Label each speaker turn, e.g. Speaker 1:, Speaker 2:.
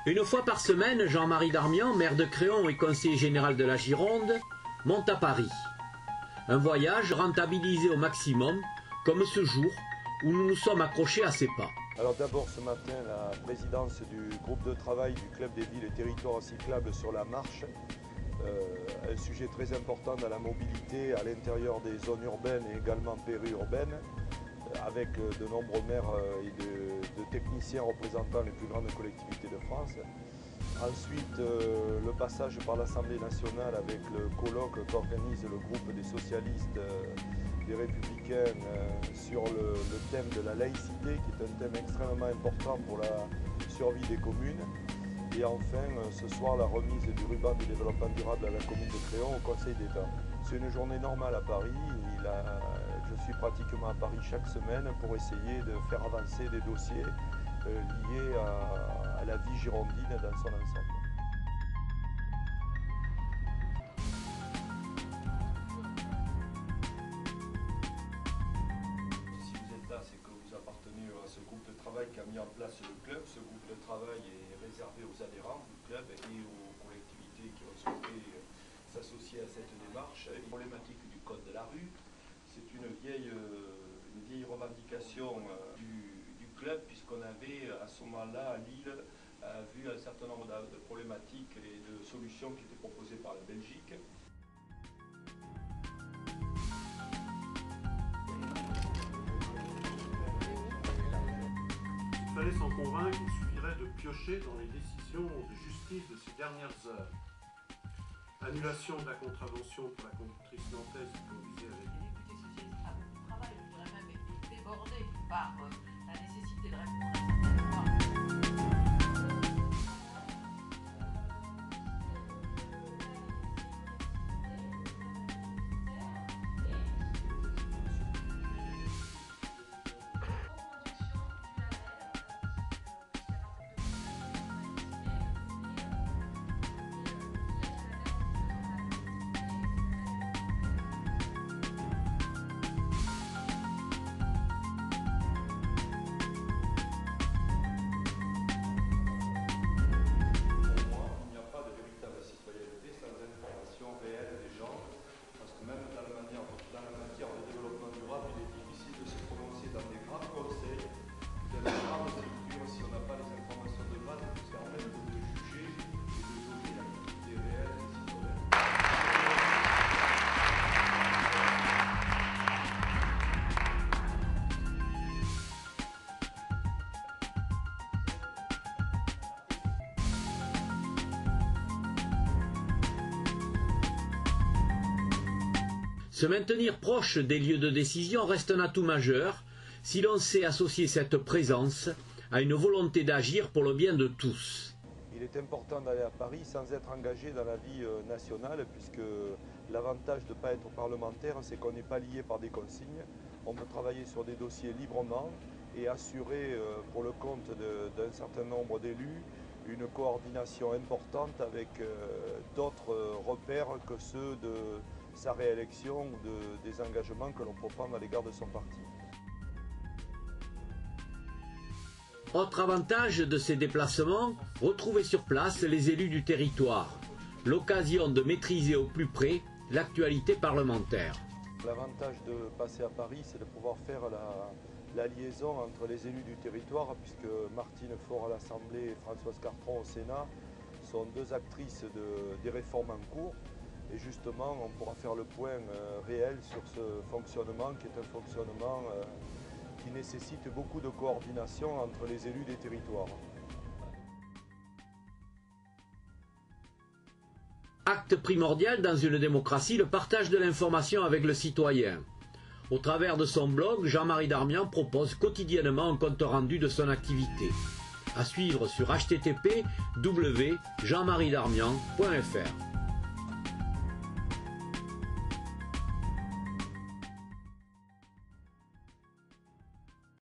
Speaker 1: Une fois par semaine, Jean-Marie Darmian, maire de Créon et conseiller général de la Gironde, monte à Paris. Un voyage rentabilisé au maximum, comme ce jour où nous nous sommes accrochés à ses pas.
Speaker 2: Alors d'abord ce matin, la présidence du groupe de travail du Club des villes et territoires cyclables sur la marche, un sujet très important dans la mobilité à l'intérieur des zones urbaines et également périurbaines, avec de nombreux maires et de techniciens représentant les plus grandes collectivités de France. Ensuite, le passage par l'Assemblée nationale avec le colloque qu'organise le groupe des socialistes, des républicains sur le thème de la laïcité, qui est un thème extrêmement important pour la survie des communes. Et enfin, ce soir, la remise du ruban du développement durable à la commune de Créon au Conseil d'État. C'est une journée normale à Paris. Je suis pratiquement à Paris chaque semaine pour essayer de faire avancer des dossiers liés à la vie girondine dans son ensemble. Si vous êtes là, c'est que vous appartenez à ce groupe de travail qui a mis en place le club. Ce groupe de travail est réservé aux adhérents du club et aux collectivités qui ont souhaité s'associer à cette démarche. La problématique du code de la rue, c'est une vieille revendication du club, puisqu'on avait à ce moment-là à Lille vu un certain nombre de problématiques et de solutions qui étaient proposées par la Belgique.
Speaker 3: Il fallait s'en convaincre, il suffirait de piocher dans les décisions de justice de ces dernières heures. Annulation de la contravention pour la conductrice nantaise que vous visez avec.
Speaker 4: Les députés socialistes a beaucoup de travail, je dirais même été débordés par la nécessité de répondre à certaines lois.
Speaker 1: Se maintenir proche des lieux de décision reste un atout majeur si l'on sait associer cette présence à une volonté d'agir pour le bien de tous.
Speaker 2: Il est important d'aller à Paris sans être engagé dans la vie nationale, puisque l'avantage de ne pas être parlementaire, c'est qu'on n'est pas lié par des consignes. On peut travailler sur des dossiers librement et assurer pour le compte d'un certain nombre d'élus une coordination importante avec d'autres repères que ceux de sa réélection ou des engagements que l'on peut prendre à l'égard de son parti.
Speaker 1: Autre avantage de ces déplacements, retrouver sur place les élus du territoire. L'occasion de maîtriser au plus près l'actualité parlementaire.
Speaker 2: L'avantage de passer à Paris, c'est de pouvoir faire la liaison entre les élus du territoire, puisque Martine Faure à l'Assemblée et Françoise Cartron au Sénat sont deux actrices des réformes en cours. Et justement, on pourra faire le point réel sur ce fonctionnement, qui est un fonctionnement qui nécessite beaucoup de coordination entre les élus des territoires.
Speaker 1: Acte primordial dans une démocratie, le partage de l'information avec le citoyen. Au travers de son blog, Jean-Marie Darmian propose quotidiennement un compte rendu de son activité. À suivre sur http://jeanmariedarmian.fr.